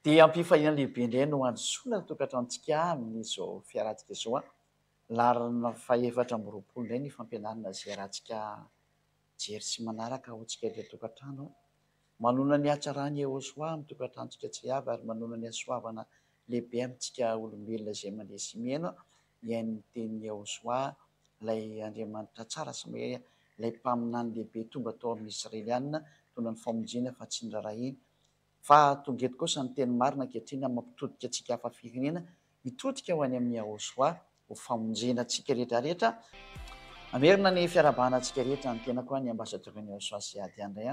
Dia ampifahina lehibe indray no ansoina ny tokantranontsika amin'izao fiarahantsika izao a. Larina fahaefatra amby roapolo indray ny fampianarana izay rahantsika jery sy manaraka ho antsika ilay tokantrano. Manona ny hatsarany Iehosoa amin'ny tokantranontsika tsy avy ary manona ny hasoavana lehibe amintsika olombelona izay mandeha sy miaina. Iain'ny teny Iehosoa ilay Andriamanitra tsara sy ilay mpaminany lehibe tonga tao amin'ny Israelianina tondra ny famonjena fa tsy ny rarahiny. Fa tonga eto kosa ny teny marina ankehitriny mampitodika antsika hafa firenena hitodika ho any amin'ny Iehosoa ho famonjena antsika rehetra rehetra. Amerina ny fiarabana antsika rehetra ny tena koa ny ambasadorany Iehosoa sy ady andray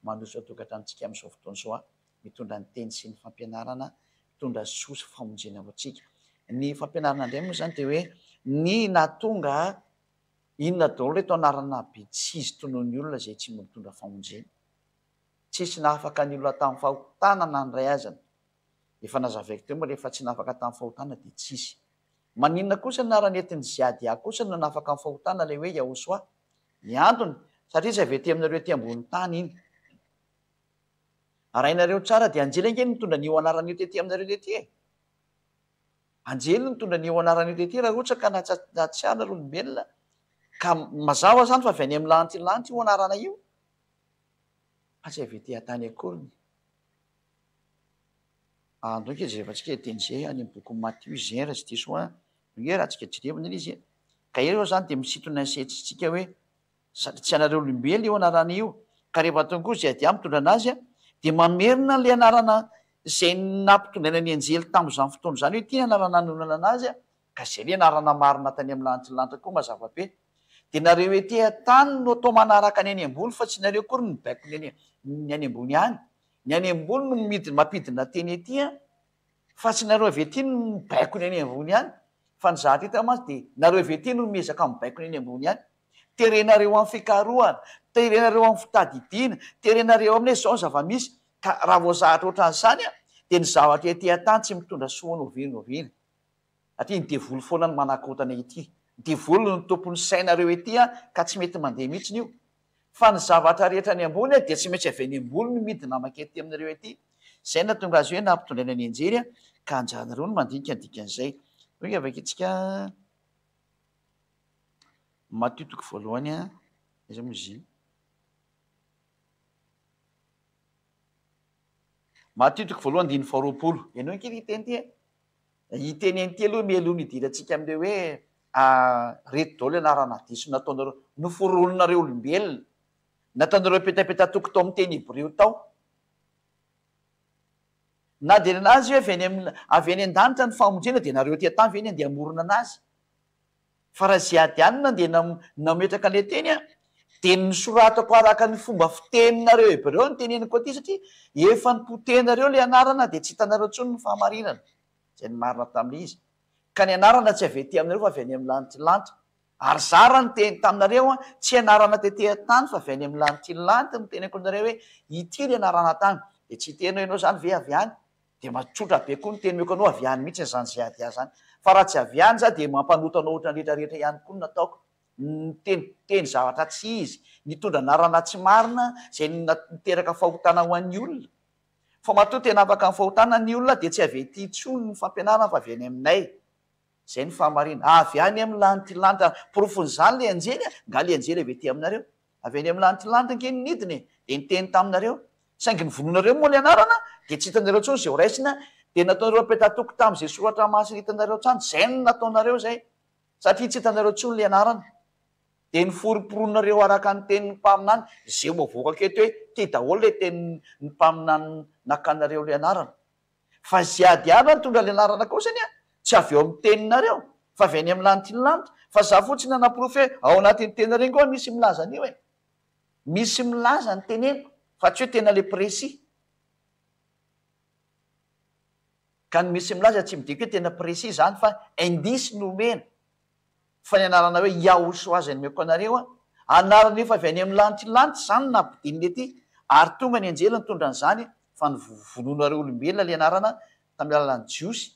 manosika tokantranontsika amin'izao fotoana izao mitondra ny teny sy ny fampianarana, mitondra soa sy famonjena ho antsika. Ny fampianarana indray moa izany dia hoe ny nahatonga inona daholo eto anarana be tsy izy toy ny olona izay tsy mitondra famonjena. Tsisy nahafaka ny olona tamin'ny fahotana ndray azany. Efa nazavaiko teo moa rehefa tsy nahafaka tamin'ny fahotana dia tsisy. Maninona kosa ny naranetiny ziady kosa no nahafaka amin'ny fahotana ilay hoe Iehosoa? Ny antony satria tsy avy ety aminareo ety ambony tany iny. Arahinareo tsara dia anjely ange mitondra ny ho anarana io tetỳ aminareo tetỳ e. Anjely mitondra ny ho anarana io tetỳ raha ohatra ka nahatsiarina ny olombelona ka mazava zany fa avy any amin'ny lanitra io anarana io. Fa tsy avy ety an-tany akory. Andro anke jerevantsika teny izay any amin'ny boky Matthieu izay raha tsy diso hoe raha antsika jerevana izy. Ka eo zany dia misintona ny sehatrintsika hoe tsy anareo olombelona io anarana io. Ka rehefa tonga kosa ziady mitondra anazy dia mamerina ilay anarana izay nampitondraina ny anjely tamin'izany fotoana izany hoe ity anarana nanonana anazy ka izay ilay anarana marina tany amin'ny lanitra koa mazava be. Dia nareo ety an-tany no atao manaraka ny any ambony fa tsy nareo akory ny baiko ny any ambony any. Ny any ambony no mampidina teny ety fa tsy nareo avy ety no baiko ny any ambony any. Fa ny zahatra hita mantsy dia nareo avy ety no miezaka mibaiko ny any ambony any. Terenareo amin'ny fikarohana, terenareo amin'ny fitadidiana, terenareo amin'ny izao ny zava-misy. Ka raha voazahatra ohatran'izany dia ny zavatra ety an-tany tsy mitondra soa noviana. Satria ny devoly foana ny manakotana ety. Devoly no tompon'ny sainareo ety ka tsy mety mandeha mihitsy io. Fa ny zavatra rehetra any ambony dia tsy maintsy avy any ambony no midina makety aminareo ety. Izay nahatonga azy hoe nampitondraina ny anjely ka anjahanareo no mandinika ny dikan'izay. Hoe avy antsika Matthieu toko voalohany izy moa izy. Matthieu toko voalohany diny faha roapolo. Ianao ankery hiteny ity hiteny an'ity aloha mialoha nidirantsika amin'ilay hoe reto daholo anarana diso nataonareo noforononareo olombelona. Nataonareo petapeta toko tao amin'ny teny Hebreo tao. Na dia anazy hoe avy any an-danitra ny famonjena dia nareo ety an-tany ve ny andeha hamorona anazy. Fa raha ziady anina dia nametraka ilay teny dia nisoratako araka ny fomba fiteninareo Hebreo ny teneniko aty satria efa nipotehinareo ilay anarana dia tsy hitanareo intsony ny fahamarinana. Izay ny marina tamin'izy. Ka ny anarana tsy avy ety aminareo fa avy any amin'ny lanitra. Ary zara ny teny taminareo tsy anarana tetỳ an-tany fa avy any amin'ny lanitra ny teneniko anareo hoe ity ilay anarana tany. Dia tsy tenao ianao zany ve avy any. Dia matsotra be koa ny tenimeko anao avy any mihitsy izany ziady zany. Fa raha tsy avy any za dia mampanota anao ohatra ny rehetrarehetra ihany koa nataoko. Teny zavatra tsy izy, nitondra anarana tsy marina izay niteraka fahotana ho an'ny olona. Fa matoa tena afaka amin'ny fahotana ny olona dia tsy avy ety intsony ny fampianarana fa avy any aminay. Izay ny fahamarina. Avy any amin'ny lanitra porofon'izany ilay anjely nga ilay anjely avy ety aminareo. Avy any amin'ny lanitra ange ny nidiny dia niteny taminareo. Saingy ny vononareo moa ilay anarana dia tsy hitanareo intsony izay ho raisina dia nataonareo petatoko tamin'izay soratra masina hitanareo trano. Izay no nataonareo izay. Satria tsy hitanareo intsony ilay anarana. Dia niforiporonareo araka ny tenin'ny mpaminany izay mavoaka aketo hoe ty daholo ilay tenin'ny mpaminany nakanareo ilay anarana. Fa ziady ary nitondra ilay anarana kosany tsy avy eo amin'ny teninareo fa avy any amin'ny lanitra. Fa za fotsiny nanaporofo hoe ao anatin'ny tenareo koa misy milaza an'io e. Misy milaza ny teneniko fa tsy hoe tena le précis. Ka ny misy milaza tsy midika hoe tena précis zany fa indisy no omena. Fa ny anarana hoe Iehosoa azy nomeko anareo anarana efa avy any amin'ny lanitra zany nampidinina ety ary tonga ny anjely nitondra an'izany fa ny vononareo olombelona ilay anarana tamin'ny alalan'ny jiosy.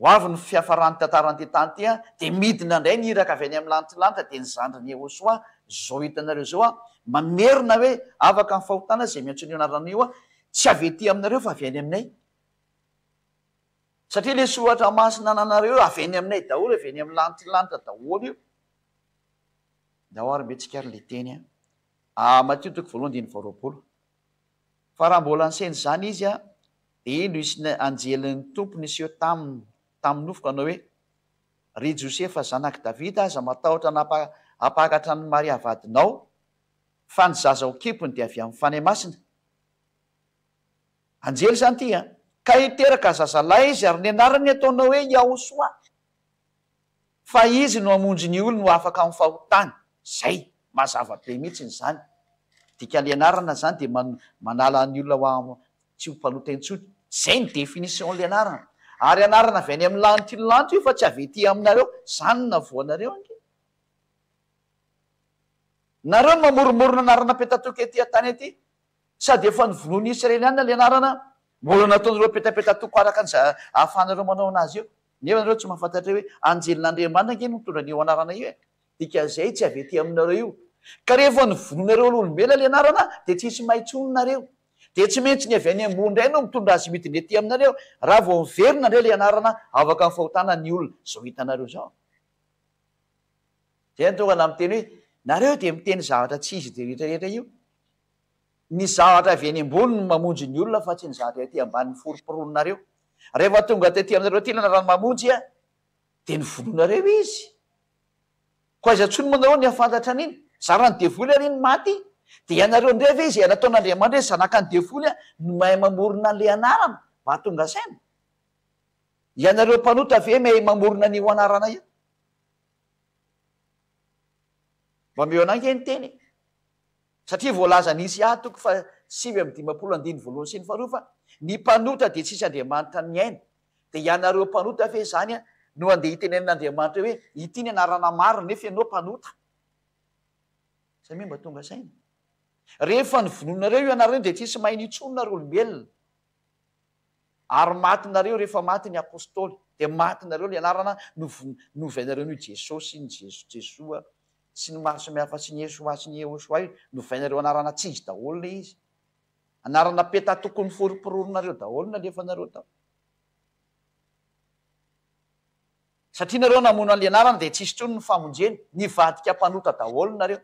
Ho avy ny fiafarany tantarany tany ty dia midina indray ny iraka avy any amin'ny lanitra dia ny zandriny Iehosoa zao hitanareo zao mamerina hoe afaka amin'ny fahotana izay miantso ny anarana io tsy avy ety aminareo fa avy any aminay satria le soatra masina nanareo avy any aminay daholo avy any amin'ny lanitra daholo io da ho arymbentsika ary le teny Matio toko voalohany diny varoapolo fa raha mbola anseny zany izy de ino isy anjelin'ny tompony iseho tamin'ny nofoko anao hoe ry Josefa zanaky Davida aza matahotra apakatra ny Maria vadinao fa ny zaza ho kipony de avy amin'ny fanahy masina anjely zany ty ka hiteraka zazalahy izy ary ny anarany ataonao hoe Yahosoa fa izy no amonjy ny olo no afaka amin'ny fahotany zay mazava be mihitsiny zany dika le anarana zany de manala ny olona tsy ho mpanota intsony zay ny definition le anarana ary anarana avy any amin'ny lanitro io fa tsy avy ety aminareo zany na voanareo ange nareo no mamoromorona anarana petatoka ety atany ety sady efa nyvonoany Israeliana le anarana mbola nataonareo petapetatoko araka an'zay ahafahanareo manao anazy io nefa nareo tsy mahafantatra hoe anjelin'Andriamanitra nge no mitondra an'io anarana io dika zay tsy avy ety aminareo io ka rehefa nyvononareo olombela le anarana de tsisy mahintsononareo de tsy maintsy ny avy any ambony indray no mitondra azy midiny ety aminareo raha vao miverina ndray le anarana afaka ny fahotana ny olona zao hitanareo zao zay ny tonga na miteny hoe nareo de miteny zavatra tsy izy de rehetrarehetra io ny zavatra avy any ambony no mamonjy ny olona fa tsy ny zavatra ety amban'ny foroporonareo rehefa tonga tety aminareo ty lanarano mamonjy de ny volonareo izy ko aiza ntsony manareo ny afantatra an'iny zara ny devoly ary iny maty de ianareo ndreva izy nataon'Andriamanitra hoe zanaka ny devoly no mahay mamorona an'le anarana mba tonga saina ianareo mpanota ve mahay mamorona an'io anarana io mba meo anange ny teny satria voalaza nisy toko fa 7:dimapolo voalohany sy ny faharoa fa ny mpanota de tsisy Andriamanitra ny aina de ianareo mpanota fe zany no andeha hitenen'Andriamanitra hoe ity ny anarana maro nefa ianao mpanota zay mba tonga saina rehefa ny vononareo io anareo de tsisy mahay nitsononareo olombelona ary matinareo rehefa maty ny apôstôly de matinareo le anarana novainareo ny Jesosy ny Jesoa sy ny maro samihafa sy ny Yesoa sy ny Yehosoa io novainareo anarana tsy izy daholo le izy anarana peta tokony foroporonareo daholo nalefanareo tao satria nareo namono an'le anarana de tsisy tsony ny famonjeny nivadika mpanota daholo nareo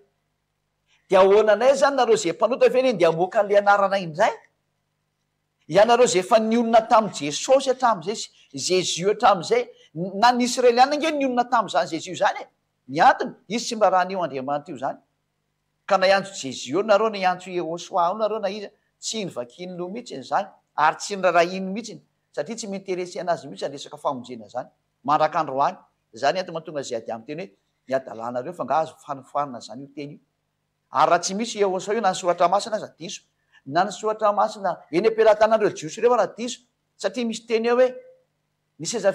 de ahoananay zany nareo zay mpanota ve de amoaka an'le anarana indray ianareo zay efa niolona tamin'i Jesosy hatramin'izay Jésus hatramin'izay na ny Israeliana nge niolona tamin'izany Jésus zany ny antony izy tsy mba raha nio Andriamanitra io zany ka na iantso Jésus eo nareo na iantso Yehosoa ao nareo na iza tsy nyvakiny lo mihitsiny zany ary tsy nyrarahiny mihitsiny satria tsy minteresy anazy mihitsy aresaka famonjena zany mandrak'androany zany ento mahatonga zay ady amin'ny teny hoe miadalanareo fa nga azo fanofarana zany io teny io ary raha tsy misy Yehosoa io na ny soratra masina aza diso na ny soratra masina eny ampelantanandreo jiosy reo raha diso satria misy teny eo hoe misy eza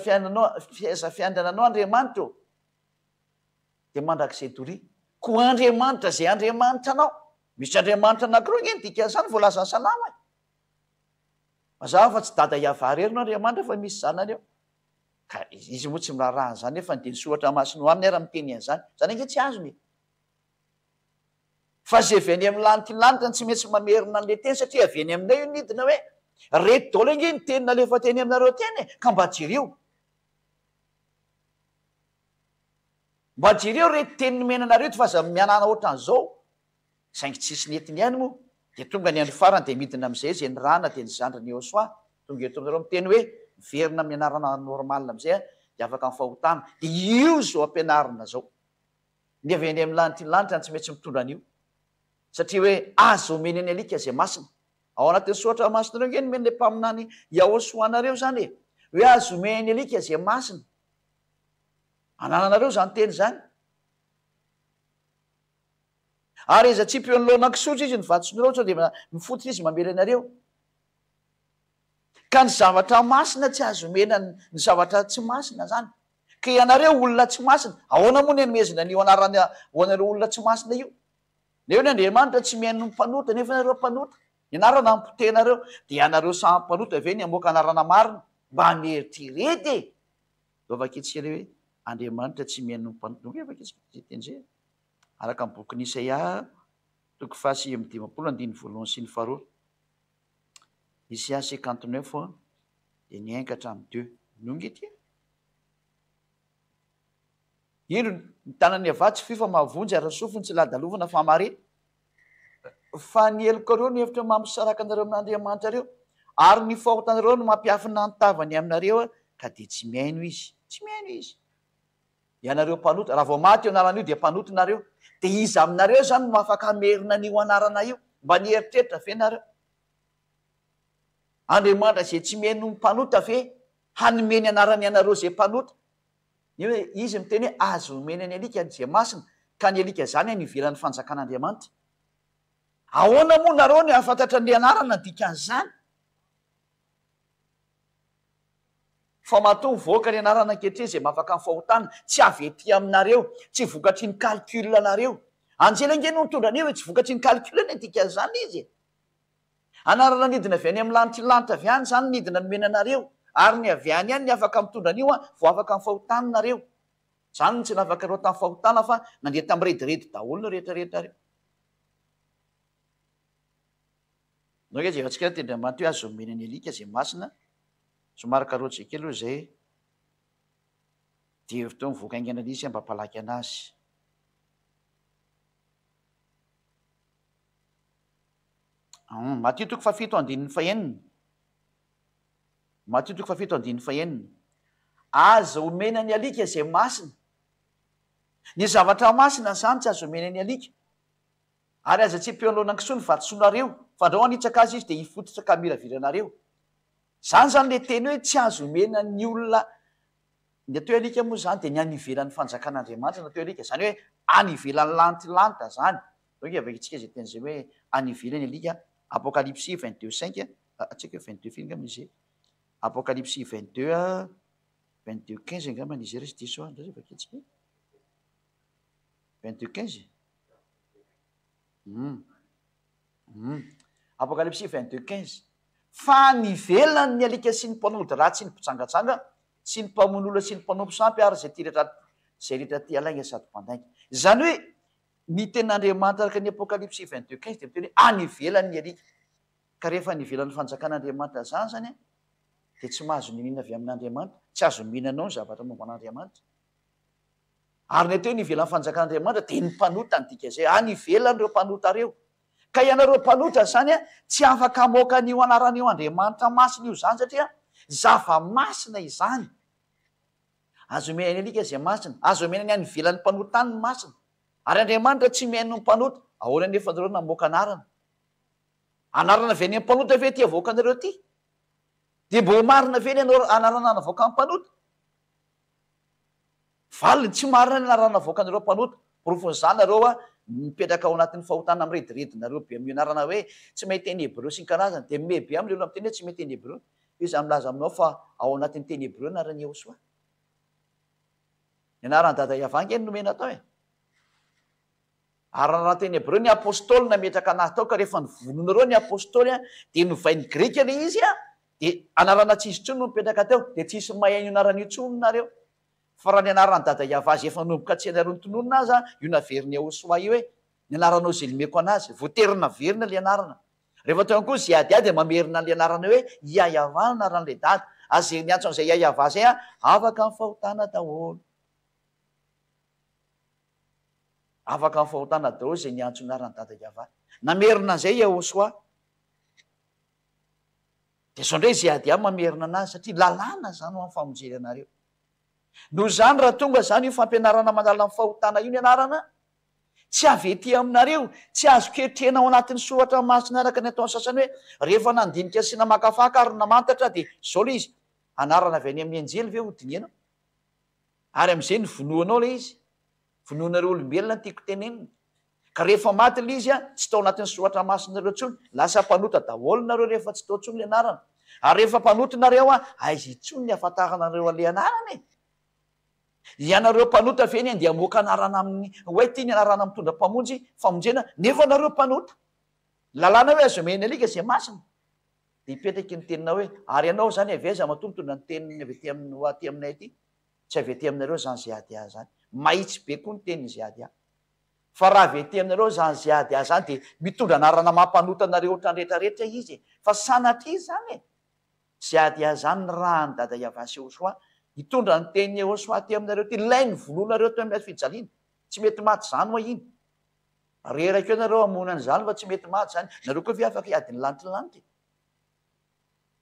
fiandrananao Andriamanitra o de mandrak'izay dory ko Andriamanitra zay Andriamanitra anao misy Andriamanitra anankiroa nge ny dika zany voalazany salama mazava fa tsy dada iavarery no Andriamanitra fa misy zanany eo ka izy moa tsy miraharaha zany nefa de ny soratra masina ho aminy ara miteny an'zany zany ange tsy azony fa zay avy any amin'ny lanitra tsy maintsy mamerina an'le teny satria avy any aminay io nidina hoe reto daholo ange ny teny nalefa teny aminareo teny ka mba jereo mba jereo reto teny nomenanareo ty fa za mianana ohatran'zao saingy tsisy netiny ihany moa de tonga ny andro farany de midina am'izay zay ny rana de ny zandriny Yehosoa tonga eto aminareo miteny hoe miverina mianarana normalina am'izay de afaka mifahotana de io zao ampianarina zao ny avy any amin'ny lanitra tsy maintsy mitondra an'io satria hoe azo omeny any alika zay masina ao anatin'ny soratra masina reo nge nomeny le mpaminany Yahosoanareo zany hoe azo omeny any alika zay masina anananareo zany teny zany ary iza tsy peo ny lonankisotry izy ny vatsonareo sao de mifototra izy mamely anareo ka ny zavatra masina tsy azo omena ny zavatra tsy masina zany ka ianareo olona tsy masina ahoana moa ny anomezina nio anarany hoanareo olona tsy masina io neo ny Andriamanitra tsy mihaino mpanota nefa nareo mpanota ianarana ampitenareo de ianareo samy mpanota ve ny amoaka anarana marina mba hanerityrety lovaketsika hoe Andriamanitra tsy mihaino mpanota evakenizay araka ny boky n'Isaia toko 5:dimapolo sy ny faharoa Isaia 59 dia ny 1 hatramin'ny 2 nonga ity. Ino ny tanany avatsy fifa mavonjy ary sofiny tsy ladalovana fa mare. Fa ny eloko reo no hevitra mampisaraka anareo amin'Andriamanitra reo ary ny fahotanareo no mampiafina antavany aminareo ka dia tsy miaino izy. Tsy miaino izy. Ianareo mpanota, raha vao maty io anaran'io dia mpanotonareo. Dia izy aminareo zany no afaka merina n'io anarana io mba nieritreritra ve nareo? Andriamanitra izay tsy miaino mpanota ve hanomeny anarany ianareo izay mpanota? Io hoe izy miteny hoe azo omena ny alika izay masina ka ny alika zany any ivelan'ny fanjakan'Andriamanitra. Ahoana moa nareo ny afantatra ny anarana dikan'izany? Fa matoa voaka ny anarana ankehitriny izay mafaka ny fahotana tsy avy ety aminareo, tsy vokatry ny calcul nareo. Anjela nge no mitondra anio hoe tsy vokatry ny calcul ny dikan'izany izy. Anarana nidina avy any amin'ny lanitra avy any zany nidina nomena anareo ary ny avy any ihany ny afaka mitondra anio vao afaka ny fahotana nareo. Zany tsy nafaka reo tamin'ny fahotana fa nandeha tamin'ny rediredy daholo no rehetrarehetra reo. Noka izay efa-tsika tendramantio hoe azo omena ny alika izay masina. Somary karotsy kely io izay dia hevitra mivoaka aingana nisy mba hampalaky anazy. Matio 7:7. Matio 7:7. Azo omena ny alika izay masina. Ny zavatra masina zany tsy azo omena ny alika. Ary aza tsy mpeonolona kisoa ny vatosoanareo fa andrao anitsaka azy izy dia hifototra ka miraviranareo. Zany zany le teny hoe tsy azo omena ny olona. Ny atao alika moa zany dia ny any ivelan'ny fanjakan'Andriamanitra no atao alika. Zany hoe any ivelan'ny lantilanitra zany. Donc avakitsika izay teny izay hoe any ivelany alika. Apocalypse 22:5. Atsika 22 finy angamba izy. Apocalypse 22:15 angamba izy resy diso andra avakitsika. 22:15. Apocalypse 22:15. Fa nivelany ny alika sy ny mpanody ratsy, ny mpitsangatsanga sy ny mpamonola sy ny mpanompo sampy ary zay rehetra ty alaina sady mpandainga. Zany hoe ny ten'Andriamanitra araka ny Apocalypse 22:15 dia miteny hoe any ivelany ny alika. Ka rehefa nivelan'ny fanjakan'Andriamanitra zany dia tsy mahazo minina avy amin'Andriamanitra, tsy azo mihinanao ny zavatra momba an'Andriamanitra. Ary ny atao ny ivelan'ny fanjakan'Andriamanitra dia ny mpanota ny dika izay any ivelany reo mpanota reo. Ka ianareo mpanota zany tsy afaka hamoaka an'io anaran'io Andriamanitra masina io zany satria zava masina izany. Azo omena ny alika izay masina, azo omena ny any ivelan'ny mpanota any ny masina. Ary Andriamanitra tsy mihaino ny mpanota. Ahoana nefa anareo namoaka anarana? Anarana avy any mpanota ve ty avoaka anareo ty? Dia mbo marina ve ny anarana navoaka amin'ny mpanota? Valiny tsy marina ny anarana navoaka anareo mpanota. Porofon'izany nareo mipetraka ao anatin'ny fahotana amin'ny rediredinareo be amin'ny anarana hoe tsy mahay teny hebreo sy ny karazany dia mebe amin'ny olona amin'ny teny hoe tsy mahay teny hebreo. Io zany milaza aminao fa ao anatin'ny teny hebreo anarany Iosoa. Ny anaran'ny dada Iavangy ny nomena atao e. Ary raha teny hebreo ny apôstôly nametraka anazy tao ka rehefa nivononareo ny apôstôly dia novainy grika le izy dia anarana tsisy tsony no mipetraka teo dia tsisy mahay io anarana io tsony nareo. Fa raha ny anaran'ny dada Iavazy efa nomboka tsy anareo nitononona azy io naveriny Iosoa io hoe ny anaranao izay nomeko anazy voaterina verina le anarana. Rehefa teo koa ziadiady mamerina le anarana hoe Iaiava anaran'le dada. Azay ny antso an'izay Iaiava zay afaka amin'ny fahotana daholo. Afaka amin'ny fahotana daholo izay ny antso anaran'ny dada Iaiava. Namerina an'izay Iosoa. Dia sao ndray ziadiady mamerina anazy satria lalàna zany ho amin'ny famonjely anareo. Noho zany raha tonga zany io fampianarana manala amin'ny fahotana io ny anarana, tsy avy ety aminareo, tsy azo kehitrena ao anatin'ny soratra masina araka ny ataon'ny sasany hoe rehefa nandinika sy namakafaka ary namantatra dia zao le izy anarana avy any amin'ny anjely ve ho dinihana. Ary amin'izay ny vonoanao le izy. Vonoanareo olombelona ny tiako tenenina. Ka rehefa maty le izy tsy tao anatin'ny soratra masinareo tsony, lasa mpanota daholo nareo rehefa tsy tao tsony le anarana. Ary rehefa mpanota nareo aiza itsony ny afantaranareo an'le anarana e. Ianareo mpanota ve ny andeha hamoaka anarana amin'ny hoe ty ny anarana mitondra mpamonjy famonjena nefa nareo mpanota. Lalàna hoe azo omena alika izay masina. Dia hipetraky ny teninao hoe ary ianao zany avy aiza matoa mitondra ny teniny avy aty aminay aty. Tsy avy aty aminareo zany ziady ahy zany. Mahitsy be koa ny teniny ziady ahy. fa raha vety aminareo zany zay ady azy zany dia mitondra anarana mampanotanareo ohatranrehetrarehetra izy fa sanatra izy zany e zay ady azy zany ny raha ny dada iavasy Iosoa hitondra ny teny Iosoa ty aminareo ty ilainy volonareo to amin'ny fijaliana tsy mety maty zany moa iny reraka eo nareo amonany zany fa tsy mety maty zany nareo koa ve afaka hiadiny lanitry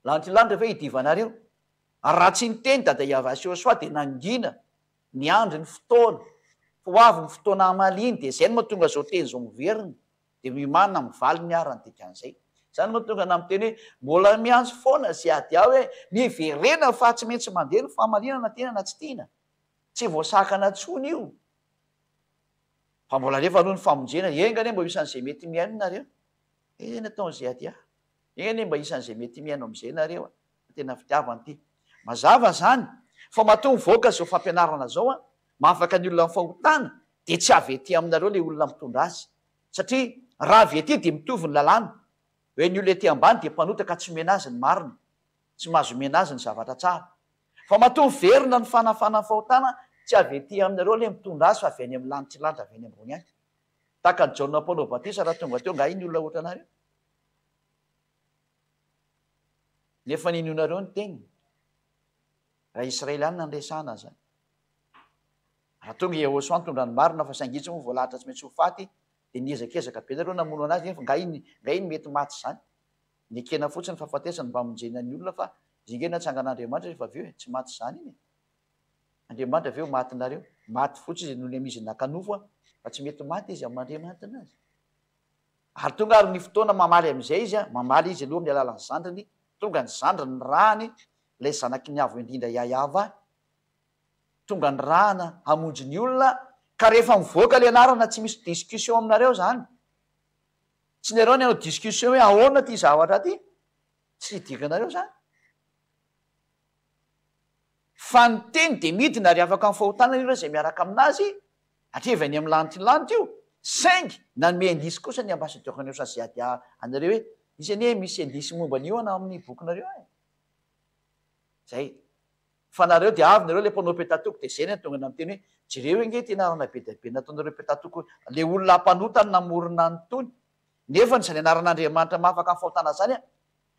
lanitry ve hidivanareo raha tsy ny teny dada iavasy Iosoa dia nangina ny andro ny fotoana fa ho avy ny fotoana amaliny dia zay no mahatonga zao teny zao miveriny dia mimanina mivaly ny arany dikan'izay zany mahatonga na miteny hoe mbola miantso foana zay ady ao hoe miverena fa tsy maintsy mandeha ny fahamalinana tena na tsy tiana tsy voasakana tsony io fa mbola rehefa aloha ny famonjena engany mba isan'izay mety miaino nareo eny ataon'izay ady ah eny mba isan'izay mety miaino am'izay nareo tena fitiavany ity mazava zany fa mahatonga voaka zao fampianarana zao a mahafaka ny olona mifahotana dia tsy avety aminareo le olona mitondra azy satria raha vety dia mitovy ny lalàna hoe ny olona ety ambany dia mpanota ka tsy mena azy ny marina tsy mahazo mena azy ny zavatra tsara fa mahatonga verina ny fanafana ny fahotana tsy avety aminareo le mitondra azy fa avy any amin'ny lanitry lanitra avy any ambony any tahaka ny Jaona Paolo Batisa raha tonga teo nga iny olona ohatranareo nefa ninonareo ny teniny raha Israelianina nresahana zany raha tonga Iosoa mitondra ny marina fa saingitsy moa voalahatra tsy maintsy ho faty dia niezakezaka be nareo namono anazy nefa nga iny mety maty zany ny ekena fotsiny fahafatesany mba monjena ny olona fa zingena tsangan'Andriamanitra rehefa aveo tsy maty zany iny Andriamanitra aveo matynareo maty fotsy izy noho ny amizy nakanofo fa tsy mety maty izy amin'Andriamanitra anazy ary tonga ary ny fotoana mamaly am'izay izy a mamaly izy aloha amin'ny alalan'ny zandriny tonga ny zandriny ny rahany lay zanaky ny avo indrindra iayava tonga ny rahana hamonjy ny olona ka rehefa mivoaka le anarana tsy misy discussion aminareo zany tsy nareo ny anao discussion hoe ahoana ty zavatra ty tsy dikanareo zany fa ny teny dia midina ary afaka mifahotana ireo zay miaraka aminazy atrevy any amin'ny lanitry io saingy nanome indisy kosa ny ambasadeur-neo sa zay ady anareo hoe misy anie misy indisy momba an'io ana amin'ny bokinareo e zay fa nareo dia avy nareo le mpanao petatoko dia zay ny tonga na miteny hoe jereo hoe nge tenarana be dia be nataonareo petatoko le olona mpanotany namorona ny tony nefa ny zany anaran'Andriamanitra mahafaka mifahotana zany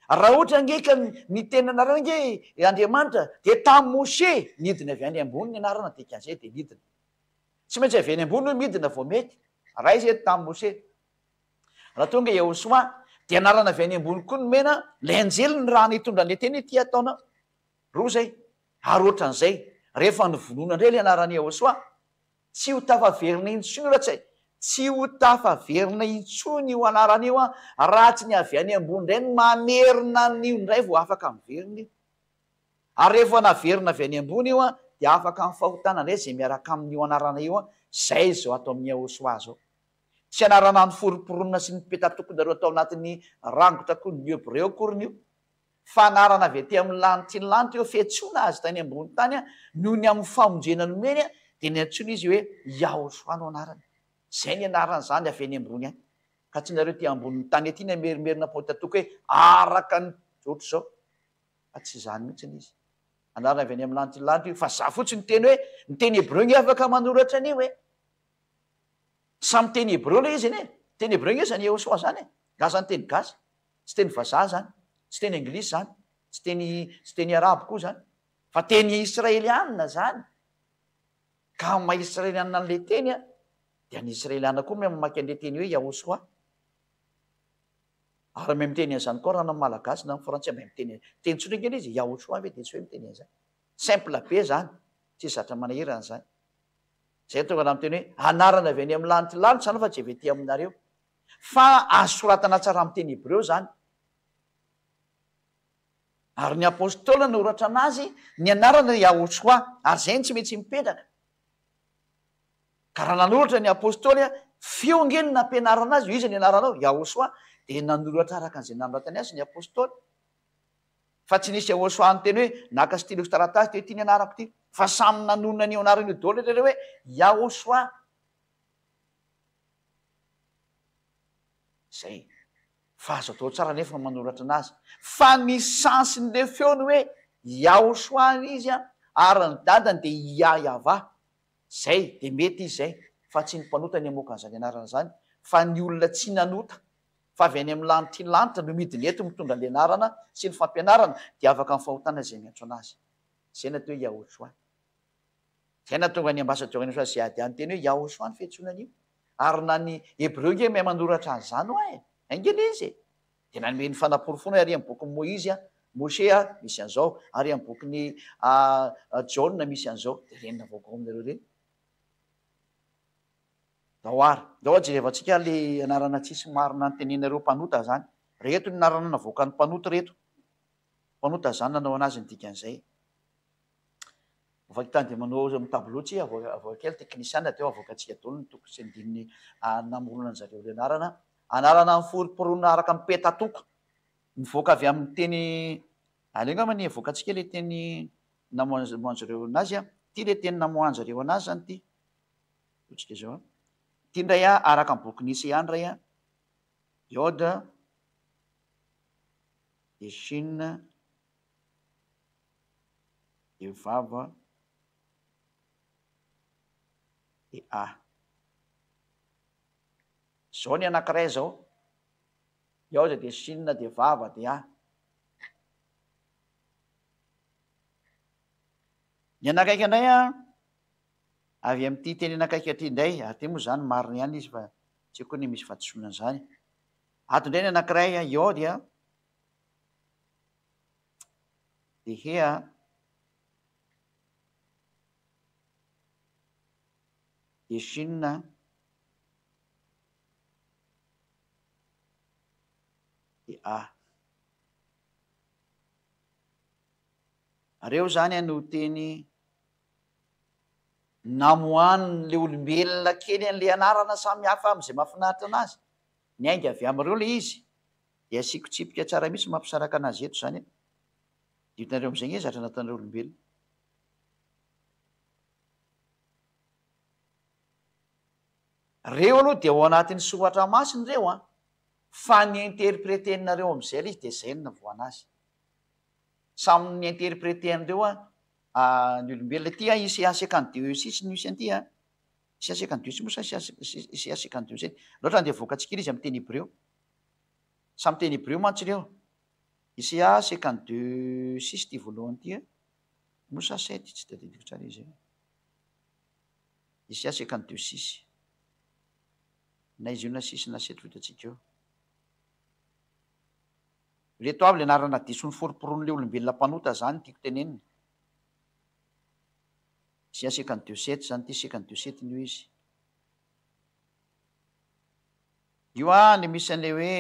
a raha ohatra ngeka ny tenanareo nge Andriamanitra dia tamin'ny Mose nidina avy any ambony ny anarana dikan'izay dia nidina tsy maintsy avy any ambony no midina vao mety raha izy eto tamin'ny Mose raha tonga Iosoa dia anarana avy any ambony koa no mena lay anjely ny raha nitondra ny teny ty ataonao roa zay ary ohatran'izay rehefa nyvonoana indray le anarany Iosoa tsy ho tafaverina intsony ratsy tsy ho tafaverina intsony io anaran'io a raha tsy ny avy any ambony indray ny mamerina n'io indray vao afaka miverina io ary rehefa naverina avy any ambony io a dia afaka mifahotana indray zay miaraka amin'io anarana io a zay zao atao amin'ny Iosoa zao tsy anarana ny foriporonina sy ny petatokonareo atao anatin'ny rangotra koa ny hebreo akoriny io fa anarana avy aty amin'ny lanitry ny lanitra eo fiantsoana azy tany ambony tany a noho ny amin'ny famonjena nomeny a dia ny antsoina izy hoe Iosoa no anarany zay ny anarany zany avy any ambony any ka tsy nareo ty ambonin'ny tany aty ny amerimerina petatoko hoe araka ny ohatr' zao fa tsy zany mihitsiny izy anarana avy any amin'ny lanitry ny lanitra io fa za fotsiny teny hoe ny teny hebreo ny afaka manoratra an'io e samy teny hebreo le izy eny e teny hebreo iny zany Iosoa zany e gasa ny teny gasy tsy teny vazaha zany tsy teny anglisy zany tsy teny arabo koa zany fa teny israelianina zany ka maha israelianina n'le teny a dia ny israelianina koa mahay mamaky an'le teny hoe Iosoa ary mahay miteny an'izany koa raha na malagasy na ny frantsay mahay miteny teny tsotra kely izy Iosoa ve dia tsy hoe miteny an'izany simple be zany tsy zatra manahirana zany zay tonga na miteny hoe anarana avy any amin'ny lanitry lanitra zany fa tsy avy aty aminareo fa azo soratana tsara amin'ny teny hebreo zany ary ny apôstôly noratra anazy ny anarana Iosoa ary zay ny tsy maintsy mipetraka ka raha nanoratra ny apôstôly a fiongeny nampianarana azy io izy ny anaranao Iosoa dia nanoratra araka an'izay nanoratany azy ny apôstôly fa tsy nisy Iosoa ny teny hoe naka stylo sy taratasy dia tiany anarako ty fa samy nanonona n'io anarana io daholo reo hoe Iosoa zay fa azo atao tsara nefa manoratra anazy fa ny sansyn'le feony hoe Iosoa izy a ary ny dadany dia Iayava zay dia mety izy zay fa tsy ny mpanota ny amoaka an'izany anarana zany fa ny olona tsy nanota fa avy any amin'ny lanitra ny lanitra no midiny eto mitondra ny anarana sy ny fampianarana dia afaka ny fahotana zay miantso anazy zay na teo Yahoshua zay na tonga ny ambasadorany zay ady any teny hoe Yahoshua ny fiantsonan'io ary na ny Hebreo nge mahay manoratra an'izany ho angely izy dia nanome ny fanaporofona ary amin'ny boky Moïse Moshe misy an'izao ary amin'ny bokyny Jaona misy an'izao dia renina vaovao aminareo reny daoary dao jerevantsika le anarana tsisy marina ny tenenareo mpanota zany reto ny anarana navoaka ny mpanota reto mpanota zany nanao anazy ny dikan'izay vakitany dia manao mitabloatsy avoaka kely teknisiana teo avoakantsika daolo ny toko sy andininy namorona ny zareo le anarana ny foriporona araka mipetatoko mivoaka avy amin'ny teny alengama ny avoakantsika le teny namoanjareo anazy ty le teny namoanjareo anazy zany ty otsika zao ty ndray araka ny boky nisy ihany ray Yod de Shin de Vav de A zao ny anankiray zao Yod de Shin de Vav de A ny anakaiky indray avy amin'ity teny anakaiky aty indray ary ty moa zany marina ihany izy fa tsy haiko ny misy fahadisoana zany ato indray ny anankiray Yod de He de Shin de A reo zany no teny namoaniny le olombelona kely an'le anarana samy hafa am'izay mahafinaritra anazy ny ainga avy am'ireo le izy dia asiako tsipika tsara mihitsy mampisaraka anazy eto zany ditanareo am'izay nge zatra nataon'ireo olombelona reo aloha dia ao anatin'ny soratra masiny reo fa ny interpretenareo am'izay le izy dia zay no navoana azy samy ny interpreten'ireo ny olombelona ty Isaia 52:6 ny misy an'ity Isaia 52 moa sa Isaia 52:7 loatra andeha voakantsika izy amin'ny teny Hebreo samy teny Hebreo mantsy reo Isaia 52:6 ty voalohany ty moa sa 7 tsy tadidiko tsara izy Isaia 52:6 na izy io na 6 na 7 vitantsika eo reto avy le anarana diso ny foriporon'le olombelona mpanota zany tiako teneniny Isaia 52:7 zany ty 52:7 io izy io ny misy an'le hoe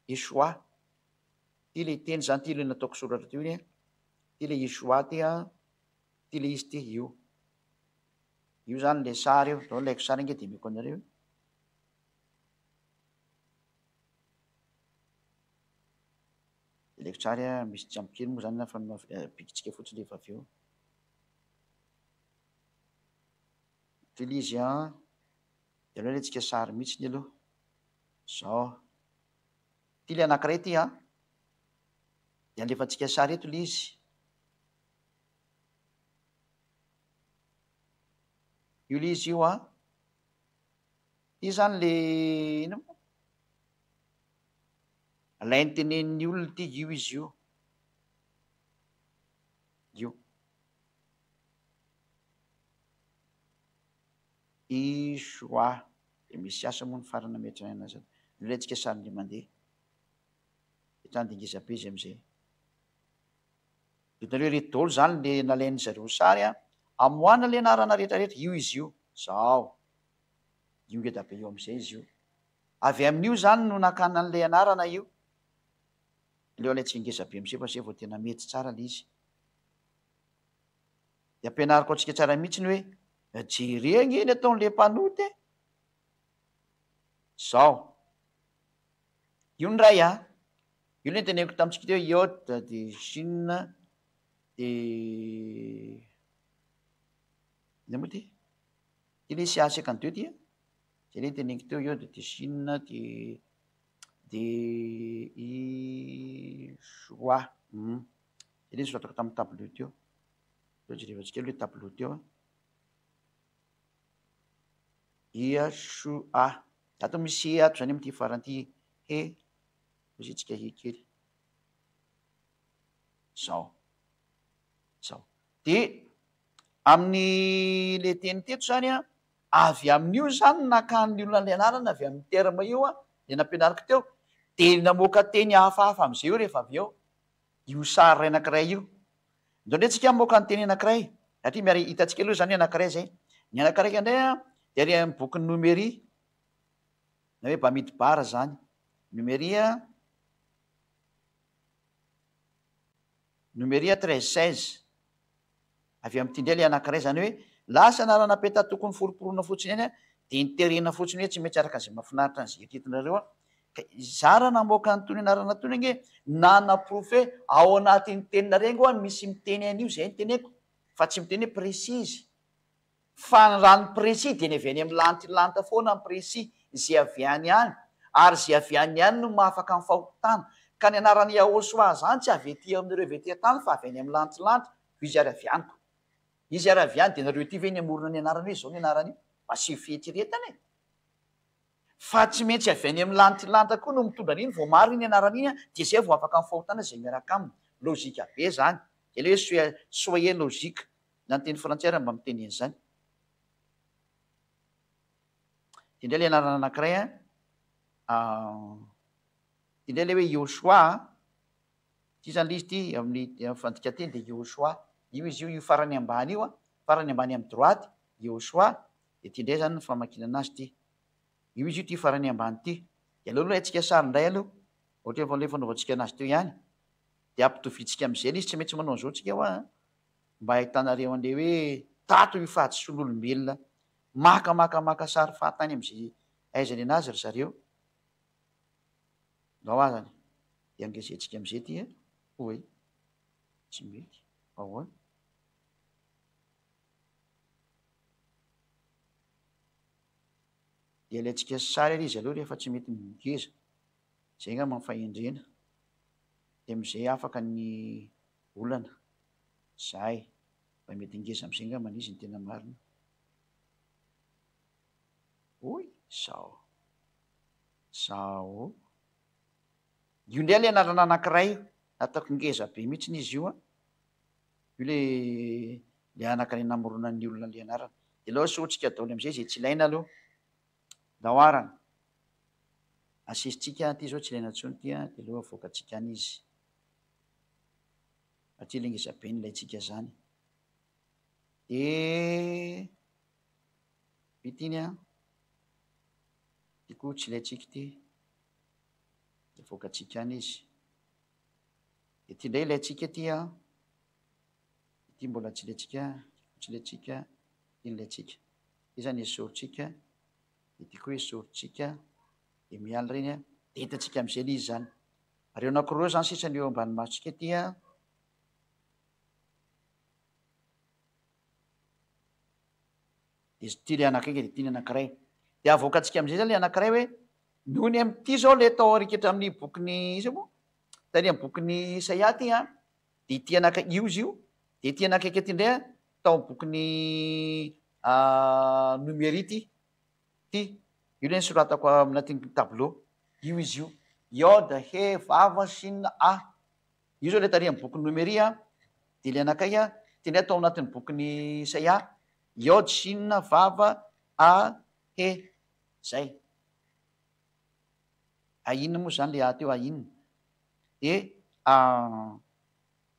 Yeshua ty le teny zany ty le nataoko soratra ty ty le Yeshua ty le izy ty io zany le sary io dao laiko sary nge de meko anareo laiko tsara misy jamokely moa zany fa pikitsika fotsiny rehefa avy eo ty le izy de aloha le tsika sary mihitsy ny aloha zao ty le anankiray ty de alefantsika sary eto le izy io le izy io ty zany le ino alainy tenen'ny olona ty io izy io Yeshua de misy asa moa ny farana metrany anazy io le tsika sariny mandeha etrany de ngezabe izy am'izay ditanareo reto daholo zany le nalainy zareo sary amoana le anarana rehetrarehetra io izy io zao io ngezabe io am'izay izy io avy amin'io zany no nakana an'le anarana io leo alaitsika ngezabe am'izay fa zay vao tena mety tsara le izy de ampianariko atsika tsara mihitsy ny hoe jereny eny ataon'le mpanoty zao io ny ray io le teneniko tamitsika teo Yod de Shin de ina moa ty le Isaia 52 ty zay le teneniko teo Yod de Shin de isoa eny soratako tamin'ny tableau teo jerevantsika aloha tableau teo iasoa ato misy ato zany am'ty faranty ositsika hekely zao de amin'ny le teny teto zany a avy amin'io zany nakan'ny olona ny anarana avy amin'ny terma io a le nampianariko teo de namoaka teny hafahafa am'izay eo rehefa avy eo io sary ray anankiray io indrindray tsika moka ny teny anankiray satria miary hitantsika aloha zany anankiray zay ny anankiray andray a de ary amin'ny bokyny nomeria na hoe bamidy bara zany nomeria 13-16 avy am'ty ndray le anankiray zany hoe lasa naranapeta tokony foroporona fotsiny any a de niterena fotsiny hoe tsy maintsy araka zay mahafinaritra ny zay titinareo a ka zara namoaka ny tony anarana tony ange nanaprofo hoe ao anatin'ny tenina rengo a misy miteny an'io zay ny teneko fa tsy miteny hoe précise fa ny rano précis de ny avy any amin'ny lanitylanta foana ny précis zay avy any any ary zay avy any any no mahafaka ny fahotana ka ny anarany Yahosoa zany tsy avy ety amin'ireo avy ety an-tany fa avy any amin'ny lanitylanta izy ary avy anyko izy ary avy any de nareo ty ve ny amorona ny anarany hoe zao ny anarany io mba sy fihetiretana e fa tsy maintsy avy any amin'ny lanitylanta koa no mitondra an'iny vao maro iny anarany iny a de zay vao afaka ny fahotana zay miaraka aminy lozika be zany de le hoe soye lozika na ny teny frantsay raha mba miteny an'izany de indray le anarana anankiray a ty indray le hoe Yosoa ty zany le izy ty amin'ny fandika teny de Yosoa io izy io farany ambany io a farany ambany amin'ny droite Yosoa de ty indray zany ny famakinana azy ty io izy io ty farany ambany ty de aleoaloha atsika sary ndray aloha ohatra hoe le fanaovantsika anazy teo ihany de ampitoviitsika am'izay izy tsy maintsy manao an'izao tsika hoa mba ahitanareo an'le hoe tato io fahatsosol'olombelona maka sary fahatany am'izay aizany anazy ry zareo ngao azany de angezentsika am'izay ty a oe tsy mety ahoana de alaitsika sary ary izy aloha rehefa tsy mety mingeza zay nga mampahendrena de am'izay afaka ny olana zay mba mety ingeza am'izay nga manizy ny tena marina oy zao io ndray le anarana anankiray ataoko ngeza be mihitsiny izy io a io le anankiray namorona ny olona le anarana de aloha sotsika daoly am'izay zay tsy ilaina aloha dahoarana asesitsika ty zao tsy ilaina ntsony ty a de aloha avoakatsika any izy satria le ngeza be ny ilaitsika zany de itiny a ty koa tsy ilaitsika ty de avoakatsika any izy de ty ndray ilaitsika ty a ty mbola tsy ilaitsika ty nilaitsika ty zany esoritsika de ty koa esoritsika de miala reny a de hitatsika am'izay le izy zany areo anankiroa zany sisa ny eo ambany masitsika ty a de ty le anakaiky de ty ny anankiray de avoakatsika am'izay zany le anankiray hoe nohony am'ty zao le tao arikatra amin'ny bokyny izy moa tany amy bokyny Isaia ty a de ty io izy io de ty anakaiky ty ndray a tao amy bokyny numérie ty io le nysoratako aminatiny tableau io izy io iode he vava sina a io zao le tary amy bokyny numérie a de le anakay a ty ndray atao anatin'ny bokyny Isaia iode sina vava a he zay ainina moa zany le ateo ainina de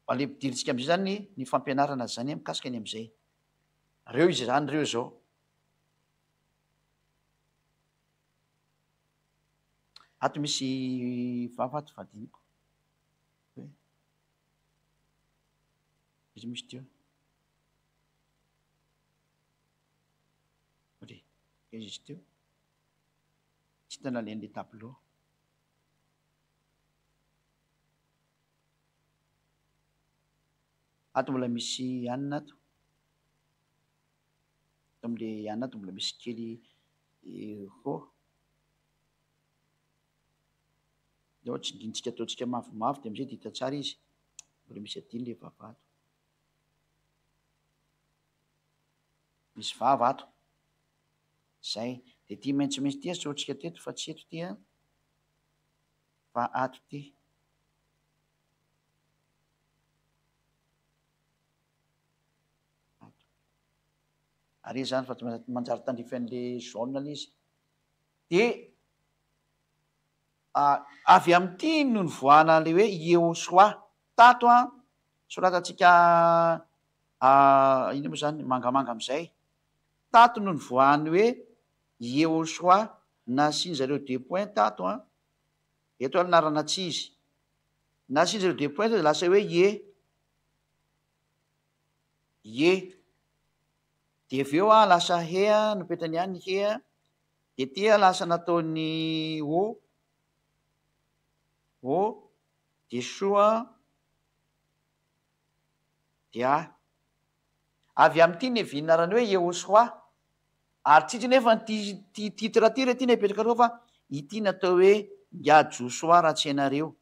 ale mpidiritsika am'izay zany ny fampianarana zany mikasika any am'izay reo izy zany reo zao ato misy vava ato vadiniko izy misy teo re izy teo tsy tana len'le tableau ato mbola misy anina ato am'le anina ato mbola misy kely ho de ohatsy indrintsika ataontsika mavomavo de amizay de hita tsara izy mbola misy adiny le vavato misy vavato zay de ty maintsomaintsy ty sotrika teto fa tsy eto ty a fa ato ty ary izy zany fa tsy manjary tandrify an'le jaune le izy de avy am'ty no nivoana le hoe Yehoshua tato a soratatsika ino moa zany mangamanga am'izay tato no nivoany hoe Yehoshua nasiany zareo deux points tato a eto anarana tsy izy nasiany zareo deux points de lasa hoe ye de aveo a lasa hea nopetrany any hea de tia lasa nataony de soa de avy am'ty ny vinarany hoe Yehoshua ary tsitsy nefa ty titre ty re ty ny apetraka reo fa ity natao hoe Ngia Joshua raha tsy ianareo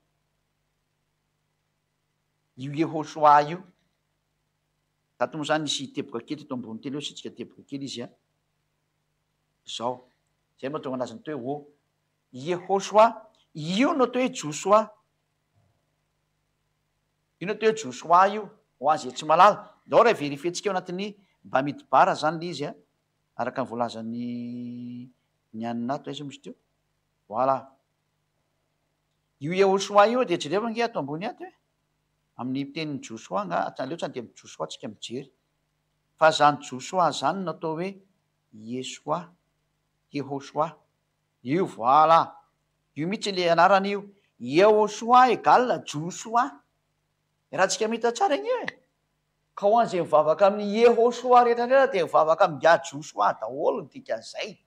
io Yehoshua io tato moa zany nisy teboka kely teto ambony teny hoe sitsika teboka kely izy a zao zay moa tonga anazany atao hoe Yehoshua io no atao hoe Joshua io no atao hoe Joshua io ho azy tsy malala dao raha verifientsika eo anatin'ny mba midibara zany le izy a araka ny voalazany ny aninato aiza misy teo voilà io Yehoshua io de jereva nge ato ambony ato e amin'ny tenin'ny Joshua nga leo tsany de amy Joshua tsika mijery fa zany Joshua zany natao hoe Yehoshua io voilà io mihitsy le anarana io Yehoshua égale Joshua raha tsika mita tsara igny e ka ho an'izay mivavaka amin'ny Yehoshua rehetrarehetra de mivavaka amin'ny Ngia Joshua daholo ny dikan'izay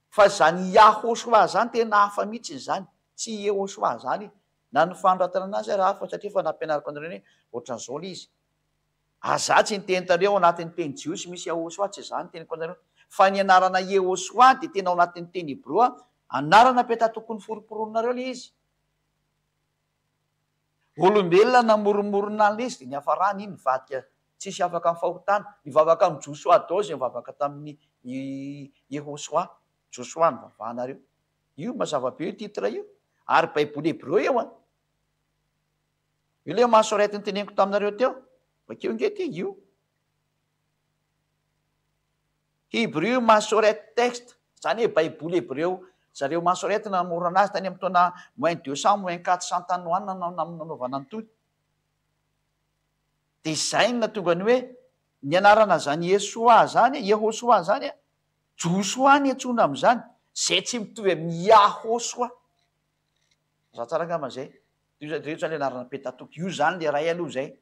fa zany Yahoshua zany tena hafa mihitsy zany tsy Yehoshua zany na ny fanoratana anazy raha hafa satria fa nampianariko anareo ohatran'izao le izy azatsy ny teny tareo ao anatin'ny teny jiosy misy Yahoshua tsy zany teniko anareo fa ny anarana Yehoshua de tena ao anatin'ny teny hebroa anarana peta tokony foroporonareo le izy olombelona namoromorona an'le izy de ny hafarany iny mivadika tsisy afaka amin'ny fahotana mivavaka amin'ny Joshua dao zay mivavaka tamin'ny Yehoshua Joshua ny vavahanareo io mazava be io titre io ary baiboly hebreo eo a io le masorety ny teneniko taminareo teo bakeo nge ty io hebreo masorety texte zany hoe baiboly hebreo zareo masorety namorona azy tany amy taona -200 -400 tanoanina nanaovana antony de zay na tonga ny hoe ny anarana zany Yehoshua zany a Joshua ny antsona am'izany zay tsy mitovy amin'ny Yahoshua za tsara angamba zay reo zany le anarana petatoky io zany le ray aloha zay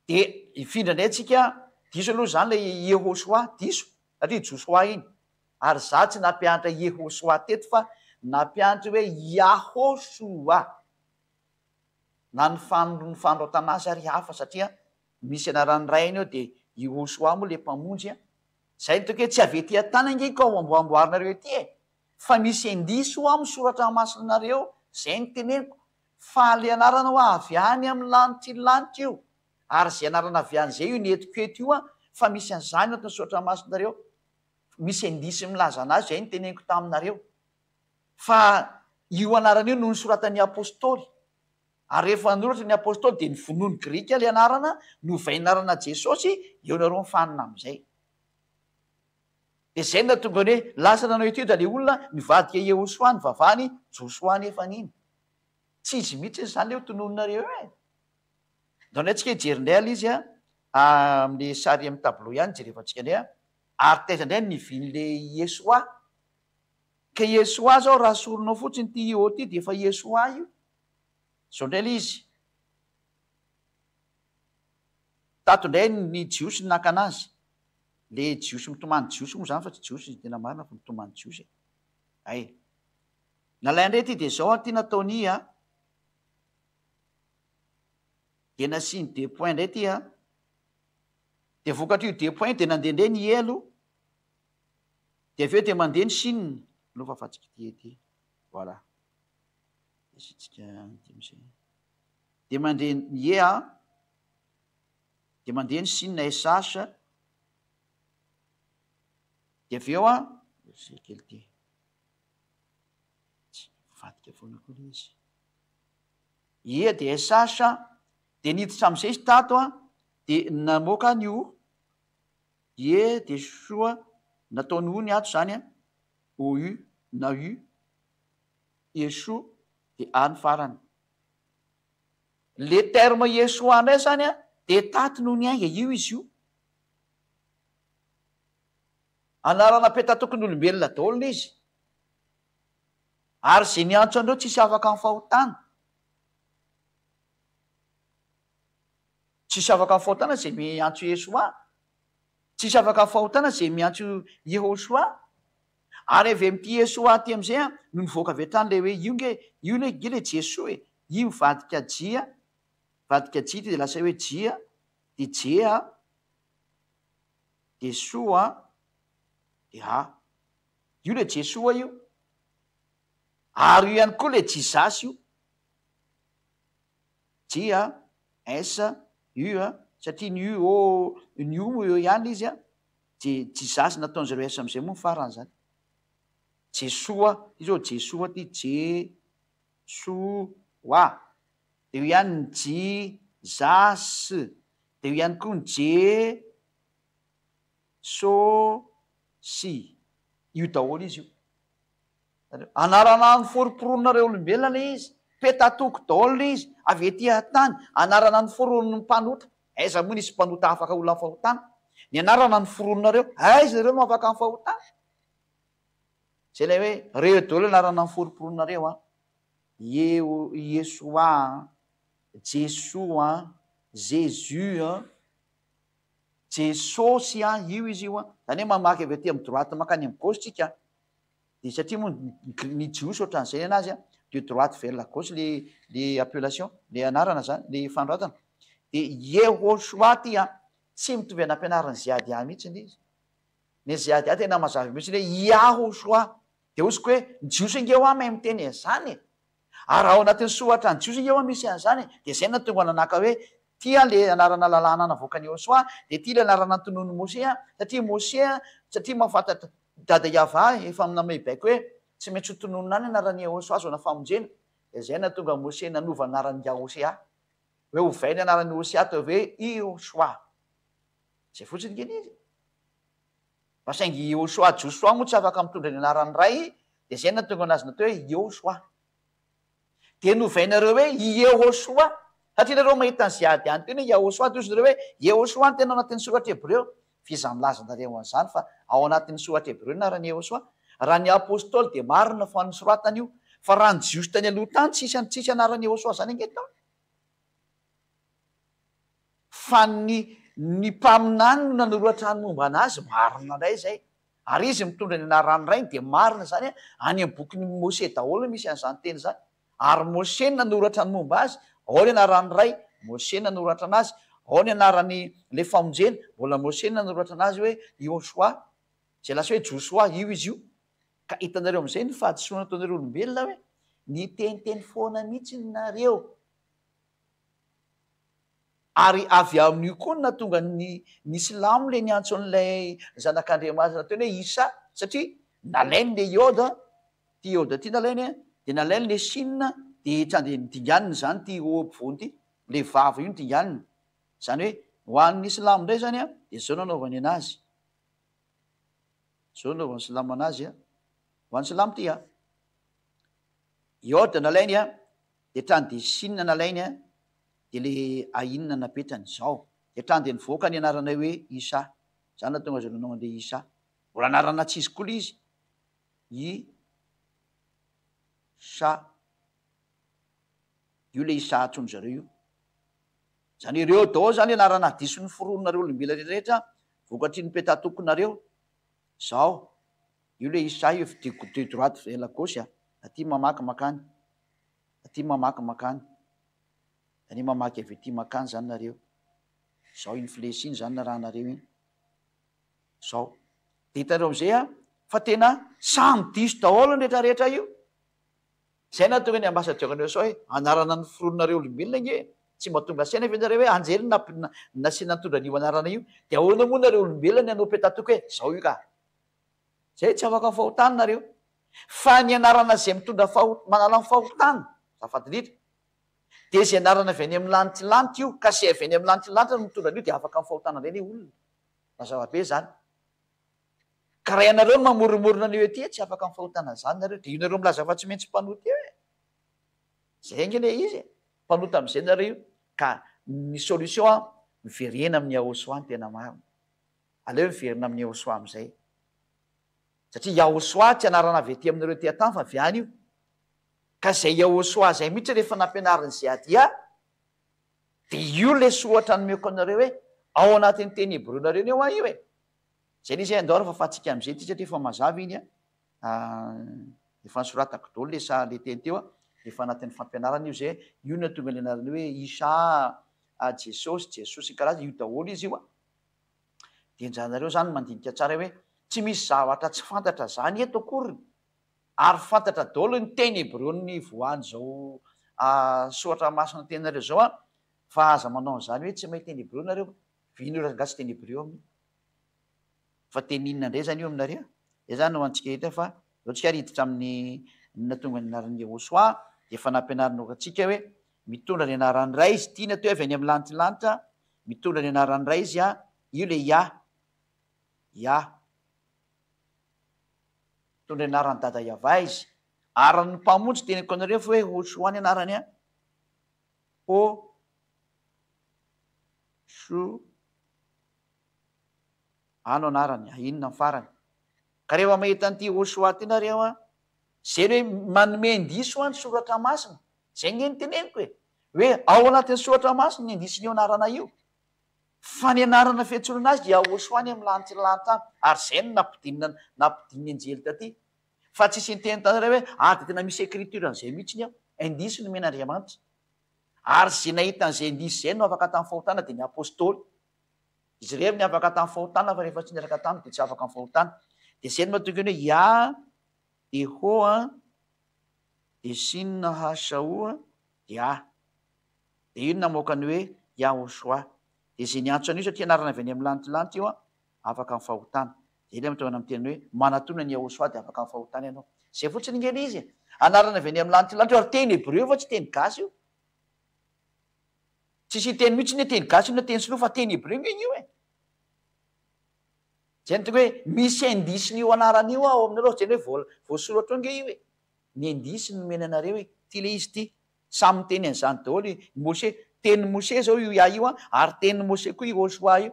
de ifindra ndray tsika diso aloha zany le Yehoshua diso satria Joshua iny ary za tsy nampianatra Yehoshua teto fa nampianatra hoe Yahoshua na ny fandroatana azy ary hafa satria misy anarany ray iny eo de Yehoshua moa le mpamonjy a zay ny toke tsy avety an-tana nge ka amboamboarinareo ety e fa misy indiso ao misoratra masinareo zay ny teneniko fa le anarana ho avy any amin'ny lanitra lanitra io ary zay anarana avy an'izay io netiko eto io a fa misy an'izany ohatry ny soratra masinareo misy indisy milaza anazy zay ny teneniko taminareo fa io anarana io no nysoratan'ny apôstôly ary rehefa noratra ny apôstôly de ny vonoany grika le anarana no vainarana Jesosy eo nareo mifanina am'izay de zay na tonga ny hoe lasa nanao ety io da le olona mivadika Yehoshua ny vavany Joshua nefa niny tsy izy mihitsy zany le ho tonononareo e dao nay tsika hijerindray ala izy a am'le sary amy tableau ihany jerefantsika ndray a ary taiza indray nivin'le Yehoshua ka Yehoshua zao raha soronao fotsiny ty io ty de efa Yehoshua io zao ndray le izy tato ndray ny jiosy ny naka anazy le jiosy mitomany jiosy moa zany fa tsy jiosy tena marina fa mitomany jiosy ay nalay ndray ty de zao ty nataony a de nasiny deux points ndray ty a de vokatr' io deux points de nandehandray ny elo de aveo de mandeha ny sinina lofa afatsika ty ety voilà isitsika timzay de mandeha ie de mandeha ny sinina esasa de avy eo zay kely ty vadika foana koa le izy ie de esasa de niditra am'izay izy tato de namoaka ny o ie de soa nataony o ny ato zany o u na u eso de any farany le terme iesoa ndray zany de taty no ny ainga io izy io anarana petatokon'olombelona daolona izy ary zay ny antso andreo tsisy afaka amin'ny fahotana tsisy afaka amin'ny fahotana zay miantso iesoa tsisy afaka amin'ny fahotana zay miantso yehosoa ary avy am'ty iesoa ty am'izay no nivoaka avy atrany le hoe io le ge le jesoa io vadika jia ty de lasa hoe jia de jea de soa de io le jesoa io ary io ihany koa le jizasy io jia esa io satria ny io ny o eo ihany izy de jizasy nataony zareo esa am'izay moa nyfarany zany jesoa izy ao jesoa ty jesoa de io ihany ny jizasy de io ihany koa ny jesosy io daholo izy io anarana ny foriporononareo olombelona le izy petatoko daholo le izy avy ety atany anarana ny foronony mpanotra aiza moa nisy mpanota afaka olona ny fahotana ny anarana ny forononareo aiza nareo no afaka ny fahotana zay lay hoe reo daholo anarana ny foriporononareo iesoa jesoa jesus jesosy io izy io zany hoe mamaky avy aty amy droite makany amy gauche tsika de satria moa ny jiosy ohatran'izay anazy de droite vers la gauche le appellation le anarana zany le fandroatana de yehosoa ty tsy mitovy anam-pianarany ziady mihitsy izy ny ziady tena mazava mihitsy le yahosoa de osiko hoe jiosy angeo mahay miteny zany ary ao anatin'ny sohatra ny jiosy angeo misy an'zany de zay na tonga nanaka hoe tia le anarana lalàna navoaka ny Yehosoa de tia le anarana antonony Mose satria Mose satria mahafantatra dada Iava efa aminamaibaiko hoe tsy maintsy ho tononona any anarany Yehosoa azo na famonjena de zay na tonga Mose nanova anarany Hosea hoe ovay ny anarany Hosea to hoe Yehosoa zay fotsiny kely izy fa saingy Yehosoa Josoa moa tsy afaka mitondra ny anarany ray de zay na tonga anazy natao hoe Yehosoa de novainareo hoe Yehosoa satria nareo mahita ny ziady any teny hoe Yehosoa de ozy nareo hoe Yehosoa ny tena anatin'ny soratra hebreo fiza milazanareo an'izany fa ao anatin'ny soratra hebreo narany Yehosoa raha ny apôstôly de marina fa nysoratany io fa raha ny jiosy tany aloha tany tsisy anarany Yehosoa zany angetao fa ny mpaminany no nanoratra any momba anazy marina ndray zay ary izy mitondra ny anarany ray de marina zany any amin'ny bokyny Mose daholo misy an'izany teny zany ary Mose nanoratra ny momba azy ao ny anarany ray Mose nanoratra anazy ao ny anarany le famonjena mbola Mose nanoratra anazy hoe Yehosoa zay lasa hoe Josoa io izy io ka hitanareo am'izay ny fahadisoana ataonareo olombelona hoe ny teniteny foana mihitsy nareo ary avy amin'io koa na tonga ny silamo le niantso an'lay zanak'Andriamanitra teny hoe Isa satria nalainy le ioda ty ioda ty nalainy de nalainy le sinina de trande dinganiny zany ty oampovoany ty le vava io ny dinganiny zany hoe ho an'ny silamo indray zany de zao nanaovany anazy zao nanaovany silamo anazy ho an'ny silamo ty ioda nalainy de trany de sinina nalainy de le ainina napetrany zao de trany de nivoaka ny anarana hoe Isa zany na tonga zao nanao an'le Isa mbola anarana tsy izy koa le izy Isa io le Isa atsony zareo io zany ireo dao zany anarana adisony forononareo olombelona rehetrarehetra vokatry ny petatokonareo zao io le Isa io de droite vers la gauche aty mamaky makany aty mamaky makany any mamaky avy aty makany zany nareo zao iny flesy iny zany na raha nareo iny zao de hitanareo am'izay fa tena samy diso daholo ny rehetrarehetra io zay na tonga ny ambasadiokanareo sao hoe anarana ny firononareo olombelona nge tsy mahatonga saina fenareo hoe anjely nasina nitondra an'io anarana io de ahoana moa nareo olombelona ny anao petatoka hoe zao io ka zay tsy afaka ny fahotany nareo fa ny anarana zay mitondra manala ny fahotana zafatindritra de zay anarana avy any amin'ny lanitrylanitra io ka sy avy any amin'ny lanitrylanitra no mitondra an'io de afaka ny fahotana reny olona mazava-be zany ka raha ianareo no mamoromorona an'io ety tsy afaka ny fahotana zany nareo de io nareo milaza fa tsy maintsy mpanota eo e zay nge le izy mpanota am'izay nareo ka ny solution a miverena amin'ny aosoa ny tena marina aleo miverina amin'ny aosoa am'izay satria iaosoa tsy anarana avy ety aminareo ty atany fa avy any io ka zay iaosoa zay mihitsy rehefa nampianariny zay adia de io le sohatra nomeko anareo hoe ao anatin'ny teny hebreonareo ny eo a io e zay nisy andao fa fatsika am'izay ty satria efa mazava iny a efa nysoratako dolo le sa le teny teo a efa anatin'ny fampianarana io zay io na tonga le anarany hoe isa jesosy karaza io daholo izy io a de njanareo zany mandinika tsara hoe tsy misy zavatra tsy fantatra zany eto akoriny ary fantatra daholo ny teny hebreony voany zao soatra masina tenareo zao a fa aza manao zany hoe tsy mahay teny hebreo nareo vino ragasy teny hebreo aminy fa teny inona ndray zany io aminareo zay zany no antsika hita fa zao tsika riditra amin'ny natonga ny anaran'ny ahosoa de efa nampianarina atsika hoe mitondra ny anaran'ny ray izy tia na teo avy any amin'ny lanitrylanitra mitondra ny anaran'ny ray izy a io le ia mitondra ny anaran'ny dada iava izy aran'ny mpamontsy teniko anareo fa hoe hosoa ny anarany a ano anarany inona ny farany ka rehefa mahita an'ity hosoa ty nareo a zay ny hoe manome indiso a ny soratra masina zay nge ny teneniko hoe ao anatin'ny soratra masina ny indisiny io anarana io fa ny anarana fiantsolana azy dia hosoany amin'ny lanitrylanitra any ary zay no nampidininy anjely taty fa tsisy nyteny tanareo hoe de tena misy écriture an'izay mihitsiny ao indisy no men'andriamanitra ary zay nahita an'izay indisy zay no afaka tamin'ny fahotana de ny apôstôly izy revo ny afaka tamin'ny fahotana fa rehefa tsy niaraka taminy de tsy afaka ny fahotana de zay no mahatonga ny hoe ia de hoa de sinna hasaoa de de io no namoakany hoe iahosoa de zay niantso an'io satria anarana avy any amin'ny lanitrylanitra io a afaka ny fahotana zay le mitongana ami teny hoe manatona ny ahosoa de afaka ny fahotana ianao zay fotsiny ngely izy anarana avy any amin'ny lanitrylanitra ary teny hebreo fa tsy teny gasy io tsisy teny mihitsy ny teny gasy io na teny sinoa fa teny hebreo nge io e zay ny tonga hoe misy indisiny io anarana io ao aminareo zany hoe voasoratra eo nge io e ny indisy no mena anareo hoe ty le izy ty samy teny an'izany daholo mose teny mose zao io ia io a ary teny mose koa io hosoa io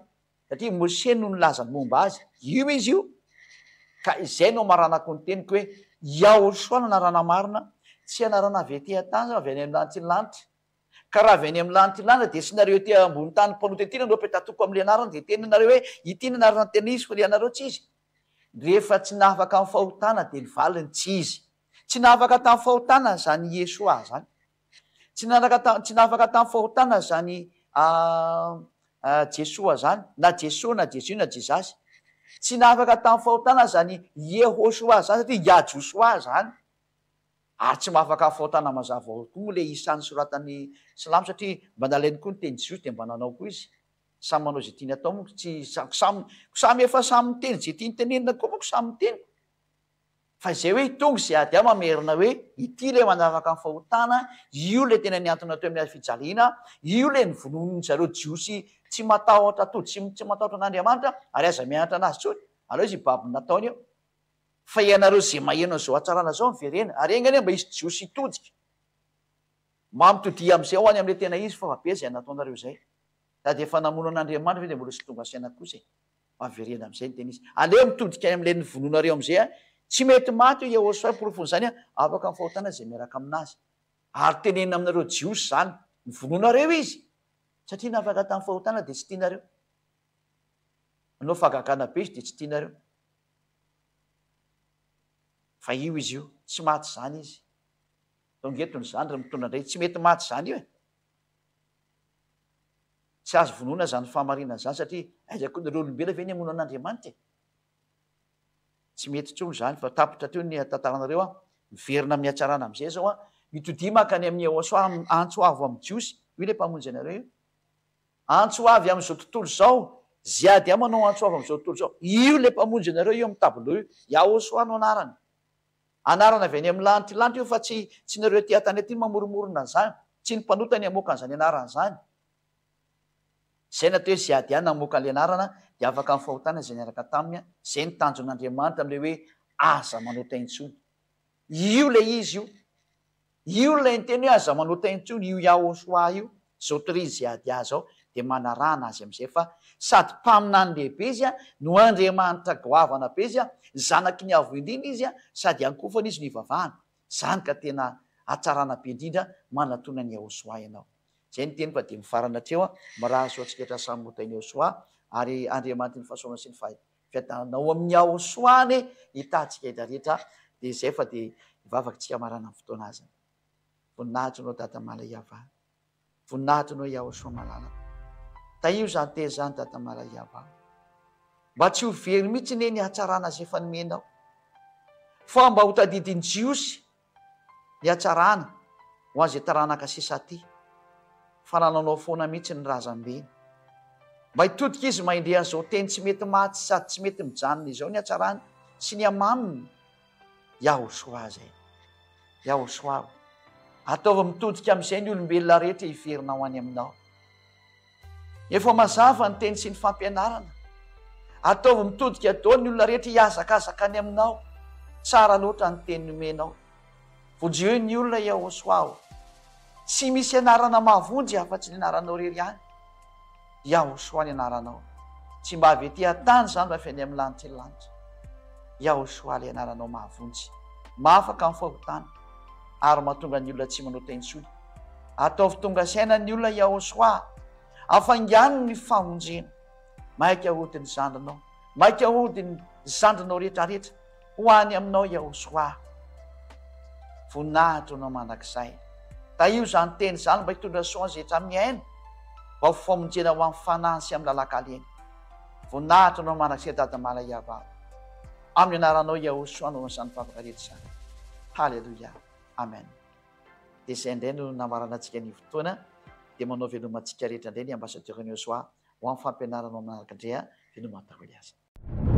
satria mose no nylazany momba azy io izy io ka izay no maranako ny teniko hoe iahosoa no anarana marina tsy anarana avy ety an-tany za avy any amin'ny lanitrylanitra ka raha avy any amin'ny lanitrylanitra de sy nareo ty ambony tany mpanota ety nanao petatoko am'le anarana de teny nareo hoe ity ny anarana tena izy fa le anareo tsy izy rehefa tsy nafaka amin'ny fahotana de ny valiny tsy izy tsy nafaka tamin'ny fahotana zany iesoa zany tsy nafaka tamin'ny fahotana zany jesoa zany na jesoa na jesu na jesasy tsy nafaka tamin'ny fahotana zany iehosoa zany satria iajosoa zany ary tsy mahafaka ny fahotana mazava ao koa moa le isan'ny soratany silamo satria mba nalainy koa ny teny jesosy de mba nanao koa izy samy manao zay tiany atao moako tsy samy efa samy miteny zay tiany tenenina koa moako samy miteny fa zay hoe tonga zay ady a mamerina hoe ity le manafaka ny fahotana io le tena niantona teo amin'ny fijaliana io le nyvononon zareo jiosy tsy matahotra atody tsy matahotra an'andriamanitra ary aza mianatra anazy tsony aleo izy ibabiny nataony eo fa ianareo zay maheno zao atsarana zao miverena ary engany mba isy jiosy itodika mamitodi am'izay ho any am'le tena izy fa vabe zay nataonareo zay sady efa namono an'andriamanitra de mbola sy tonga asiana kosa maverena am'izay ny tena izy aleo mitodika am'le nivononareo am'izay a tsy mety maty io iahosoa porofony zany a afaka ny fahotana zay miaraka aminazy ary tenenina aminareo jiosy zany nivononareo izy satria nafaka tamin'ny fahotana de tsy tianareo anao fagagana be izy de tsy tianareo fa io izy io tsy maty zany izy tongetony zany raha mitondra ndray tsy mety maty zany io e tsy azo vonona zany famarina zany satria aizako nareo olombela ve ny amono an'andriamanitra e tsy mety tsony zany fa tapitra teo ny tantaranareo a miverina amin'ny hatsarana am'izay zao a mitodia makany amin'ny Ahosoa antso avo amin'ny jiosy io le mpamonjy anareo io antso avy amin'izao tontolo zao ziady a manao antso avy am'izao tontolo zao io le mpamonjy anareo io amin'ny tablo io Ahosoa no anarany anarana avy any amin'ny lantilanty io fa tsy nareo ty atany aty mamoromorona zany tsy ny mpanotany amoaka an'izany anarana zany zay natao hoe ziady any namoaka an'le anarana de afaka amin'ny fahotana zay niaraka taminy zay ny tanjon'Andriamanitra am'le hoe aza manota intsony io le izy io le nyteny hoe aza manota intsony io Ahosoa io zao tory ziady a zao de manarana azy am'izay fa sady mpaminany lehibe izy a no Andriamanitra goavana be izy a zanaky ny avo indrindra izy a sady ankofana izy ny vavahana zany ka tena atsarana be indrindra manatona ny Ahosoa ianao zay ny teny fa de mifarana treo a maraha soa tsikatra samy motainy Ahosoa ary Andriamanitra ny fahasoana sy ny fiadanao amin'ny Ahosoa ny hitantsika eda rehetra de zay fa de ivavakytsika marana amin'ny fotoana azy voninahitry anao dada Malaiava voninahitry anao Ahosoa malala taio zany te zany dada Malaiava mba tsy ho very mihitsy ne ny hatsarana zay efa nomenao fa mba ho tadidiny jiosy ny hatsarana ho an'izay taranaka sisa ty fanananao foana mihitsy ny razam-beny mba hitodika izy maindreha zao teny tsy mety maty sady tsy mety mijanona izao ny hatsarany sy ny amaminy Ahosoa zay Ahosoa ataova mitodika am'izay ny olombelona rehetra hiverinao any aminao efa mazava ny teny sy ny fampianarana ataova mitodika dao ny olona rehetra hiazakazaka any aminao tsara loatra ny teny nomenao vojeo ny olona Ahosoa tsy misy anarana mahavonjy afa-tsy ny anaranao rery any Ahosoa ny anaranao tsy mba avy ety atany zany fa avy any amin'ny lanitra ny lanitra Ahosoa le anaranao mahavonjy mahafaka amin'ny fahotana ary mahatonga ny olona tsy manota intsony ataovy tonga saina ny olona Ahosoa afangano ny famonjena maika hodiny zandrinao maika hodiny zandrinao rehetrarehetra ho any aminao Ahosoa voninahitra anao mandrakizay taio zany teny zany mba hitondra soa zay hatramin'ny aina mba ho famonjena ho amin'ny fanahy sy amin'ny lalak'aleny voninahitra anao mandrakizay dada Malaiava amin'ny anaranao Ahosoa no an'izany vavaka rehetra zany halleloia amen de zay indray no namarana antsika ny fotoana de manao velomantsika rehetra indray ny ambassadeur ny Ahosoa ho amin'ny fampianaranao manaraka indray a veloma daholo azy